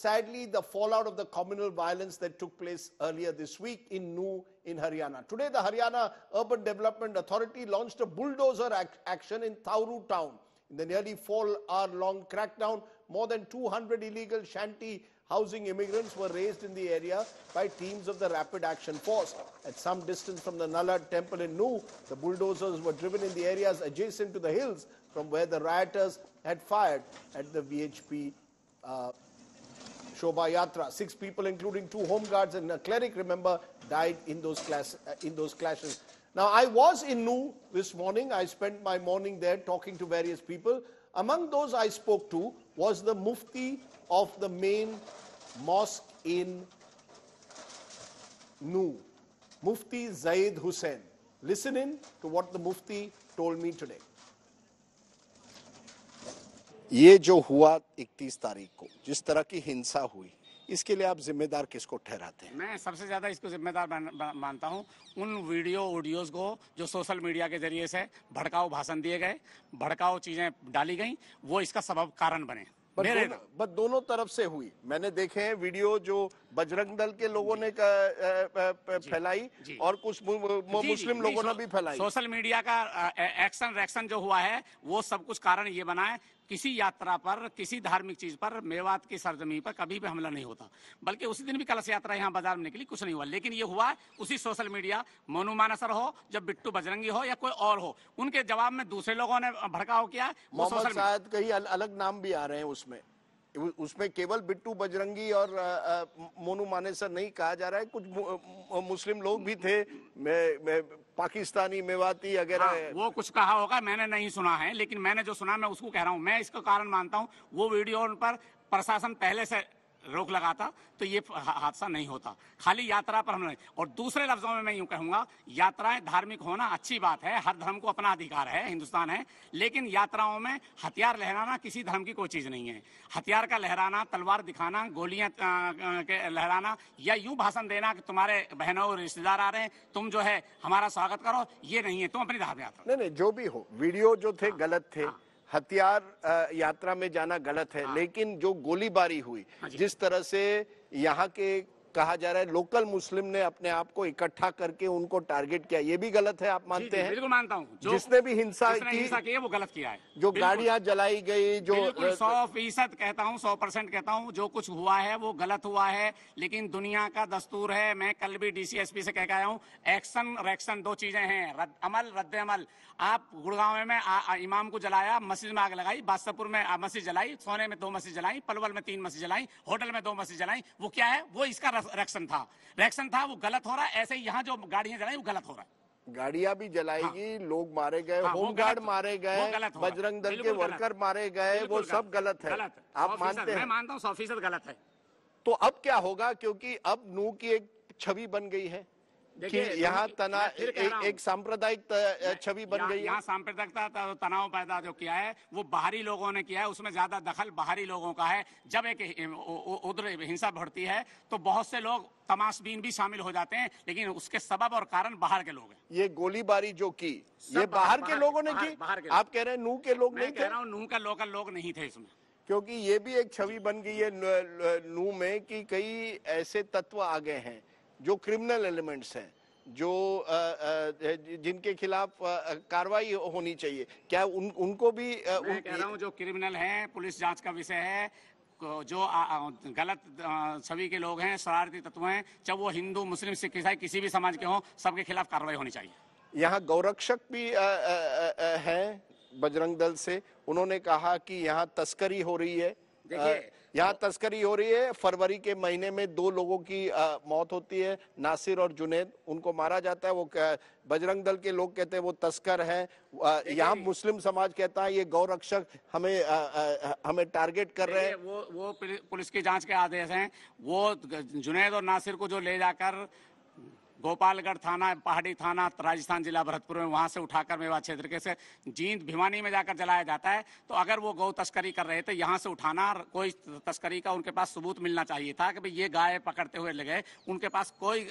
sadly, the fallout of the communal violence that took place earlier this week in Nuh in Haryana. Today, the Haryana Urban Development Authority launched a bulldozer action in Tauru town. In the nearly 4-hour-long crackdown, more than 200 illegal shanty housing immigrants were raised in the area by teams of the Rapid Action Force. At some distance from the Nalad temple in Nuh, the bulldozers were driven in the areas adjacent to the hills from where the rioters had fired at the VHP Shobha Yatra. 6 people, including 2 home guards and a cleric, remember, died in those clashes. Now, I was in Nuh this morning. I spent my morning there talking to various people. Among those I spoke to was the Mufti of the main mosque in Nuh, Mufti Zaid Hussain. Listen in to what the Mufti told me today. ये जो हुआ 31 तारीख को जिस तरह की हिंसा हुई, इसके लिए आप जिम्मेदार किसको ठहराते हैं? मैं सबसे ज्यादा इसको जिम्मेदार मानता हूं उन ऑडियोज को जो सोशल मीडिया के जरिए से भड़काऊ भाषण दिए गए, भड़काऊ चीजें डाली गई, वो इसका सबब कारण बने। बट दोनों तरफ से हुई। मैंने देखे हैं वीडियो जो बजरंग दल के लोगों ने फैलाई और कुछ मुस्लिम लोगों ने भी फैलाई। सोशल मीडिया का एक्शन जो हुआ है वो सब कुछ कारण ये बना है, किसी यात्रा पर, किसी धार्मिक चीज पर, मेवात की सरजमी पर कभी भी हमला नहीं होता। बल्कि उसी दिन भी कलश यात्रा यहाँ बाजार में निकली, कुछ नहीं हुआ। लेकिन ये हुआ उसी सोशल मीडिया, मोनू मानसर हो, जब बिट्टू बजरंगी हो या कोई और हो, उनके जवाब में दूसरे लोगों ने भड़काव किया। मोहम्मद शायद कहीं अलग नाम भी आ रहे हैं उसमें केवल बिट्टू बजरंगी और मोनू मानेसर नहीं कहा जा रहा है, कुछ मुस्लिम लोग भी थे, पाकिस्तानी मेवाती वगैरह। वो कुछ कहा होगा, मैंने नहीं सुना है, लेकिन मैंने जो सुना मैं उसको कह रहा हूँ। मैं इसका कारण मानता हूँ वो वीडियो पर प्रशासन पहले से रोक लगाता तो ये हादसा नहीं होता। खाली यात्रा पर हम नहीं। और दूसरे लफ्जों में मैं यूं कहूंगा, यात्राएं धार्मिक होना अच्छी बात है, हर धर्म को अपना अधिकार है, हिंदुस्तान है, लेकिन यात्राओं में हथियार लहराना किसी धर्म की कोई चीज नहीं है। हथियार का लहराना, तलवार दिखाना, गोलियां लहराना या यूं भाषण देना कि तुम्हारे बहनों और रिश्तेदार आ रहे हैं, तुम जो है हमारा स्वागत करो, ये नहीं है। तुम अपनी धार्मिक यात्रा नहीं, जो भी हो, वीडियो जो थे गलत थे, हथियार यात्रा में जाना गलत है, लेकिन जो गोलीबारी हुई, जिस तरह से यहाँ के कहा जा रहा है लोकल मुस्लिम ने अपने आप को इकट्ठा करके उनको टारगेट किया, ये भी गलत है, आप मानते हैं? बिल्कुल मानता हूँ। जिसने भी हिंसा की है वो गलत किया है। जो गाड़ियां जलाई गई, जो 100% कहता हूँ, 100% कहता हूँ, जो कुछ हुआ है वो गलत हुआ है। लेकिन दुनिया का दस्तूर है, मैं कल भी DCSP से कह के आया हूँ, एक्शन रिएक्शन दो चीजें हैं, रद्द अमल। आप गुड़गांव में इमाम को जलाया, मस्जिद में आग लगाई, बादशाहपुर में मस्जिद जलाई, सोने में 2 मस्जिद जलाई, पलवल में 3 मस्जिद जलाई, होटल में 2 मस्जिद जलाई, वो क्या है? वो इसका रिएक्शन था, वो गलत हो रहा है। ऐसे यहाँ जो गाड़ियां जलाई वो गलत हो रहा है। गाड़ियां भी जलाएगी, लोग मारे गए, होमगार्ड मारे गए, बजरंग दल के वर्कर मारे गए, वो सब गलत है। आप मानते हैं? मैं मानता हूँ 100% गलत है। तो अब क्या होगा? क्योंकि अब नूह की एक छवि बन गई है कि यहाँ एक सांप्रदायिक छवि बन गई है। यहाँ सांप्रदायिकता तनाव पैदा जो किया है वो बाहरी लोगों ने किया है, उसमें ज्यादा दखल बाहरी लोगों का है। जब एक उधर हिंसा बढ़ती है तो बहुत से लोग तमाशबीन भी शामिल हो जाते हैं, लेकिन उसके सबब और कारण बाहर के लोग हैं। ये गोलीबारी जो की, ये बाहर के लोगों ने की। आप कह रहे हैं नूह के लोग नहीं थे? मैं कह रहा हूँ नूह का लोकल लोग नहीं थे इसमें। क्योंकि ये भी एक छवि बन गई है नूह में कि कई ऐसे तत्व आ गए हैं जो क्रिमिनल एलिमेंट्स हैं, जो जिनके खिलाफ कार्रवाई होनी चाहिए। क्या उनको भी मैं कह रहा हूं जो क्रिमिनल हैं, पुलिस जांच का विषय है। जो गलत छवि के लोग हैं, शरारती तत्व हैं, चाहे वो हिंदू, मुस्लिम, सिख, ईसाई किसी भी समाज के हों, सबके खिलाफ कार्रवाई होनी चाहिए। यहाँ गौरक्षक भी हैं बजरंग दल से, उन्होंने कहा कि यहाँ तस्करी हो रही है। यहाँ तस्करी हो रही है। फरवरी के महीने में 2 लोगों की मौत होती है, नासिर और जुनैद, उनको मारा जाता है। वो बजरंग दल के लोग कहते हैं वो तस्कर हैं, यहाँ मुस्लिम समाज कहता है ये गौरक्षक हमें टारगेट कर रहे हैं। वो पुलिस की जांच के आदेश हैं। वो जुनैद और नासिर को जो ले जाकर गोपालगढ़ थाना, पहाड़ी थाना, राजस्थान जिला भरतपुर में, वहां से उठाकर मेवात क्षेत्र के से जींद भिवानी में जाकर जलाया जाता है। तो अगर वो गौ तस्करी कर रहे थे, यहाँ से उठाना, कोई तस्करी का उनके पास सबूत मिलना चाहिए था कि भाई ये गाय पकड़ते हुए ले गए। उनके पास कोई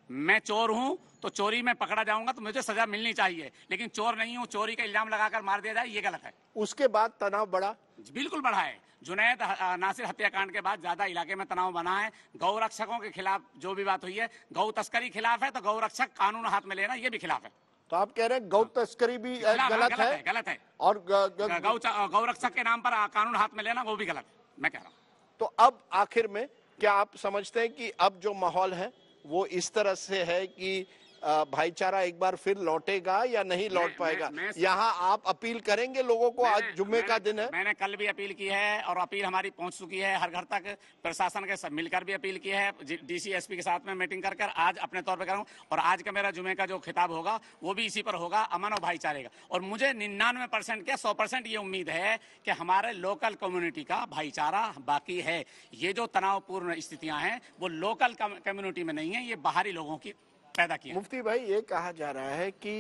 मैं चोर हूं तो चोरी में पकड़ा जाऊंगा तो मुझे सजा मिलनी चाहिए, लेकिन चोर नहीं हूं, चोरी का इल्जाम लगाकर मार दिया जाए, ये गलत है। उसके बाद तनाव बढ़ा। बिल्कुल बढ़ा है। जुनैद नासिर हत्याकांड के बाद ज्यादा इलाके में तनाव बना है। गौ रक्षकों के खिलाफ जो भी बात हुई है, गौ तस्करी खिलाफ है तो गौ रक्षक कानून हाथ में लेना ये भी खिलाफ है। तो आप कह रहे हैं गौ तस्करी भी गलत है? गलत है। और गौ रक्षक के नाम पर कानून हाथ में लेना वो भी गलत है, मैं कह रहा हूँ। तो अब आखिर में क्या आप समझते हैं कि अब जो माहौल है वो इस तरह से है कि भाईचारा एक बार फिर लौटेगा या नहीं लौट पाएगा? यहाँ आप अपील करेंगे लोगों को? आज जुम्मे का दिन है। मैंने कल भी अपील की है और अपील हमारी पहुंच चुकी है हर घर तक। प्रशासन के सब मिलकर भी अपील की है, डीसी एसपी के साथ में मीटिंग कर आज अपने तौर पर करूं। और आज का मेरा जुम्मे का जो खिताब होगा वो भी इसी पर होगा, अमन और भाईचारे का। और मुझे 99% क्या 100% ये उम्मीद है कि हमारे लोकल कम्युनिटी का भाईचारा बाकी है। ये जो तनावपूर्ण स्थितियां हैं वो लोकल कम्युनिटी में नहीं है, ये बाहरी लोगों की पैदा किया। मुफ्ती भाई, ये कहा जा रहा है कि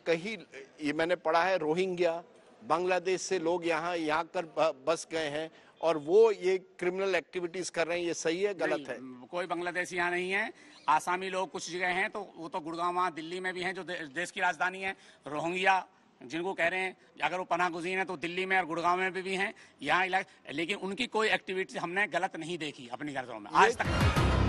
कहीं ये मैंने पढ़ा है रोहिंग्या बांग्लादेश से लोग यहाँ कर बस गए हैं और वो ये क्रिमिनल एक्टिविटीज कर रहे हैं, ये सही है गलत है? कोई बांग्लादेशी यहाँ नहीं है। आसामी लोग कुछ जगह हैं, तो वो तो गुड़गांव वहाँ दिल्ली में भी हैं जो देश की राजधानी है। रोहिंग्या जिनको कह रहे हैं अगर वो पनाह गुज़ीर हैं तो दिल्ली में और गुड़गांव में भी हैं यहाँ, लेकिन उनकी कोई एक्टिविटी हमने गलत नहीं देखी अपनी नजरों में आज तक।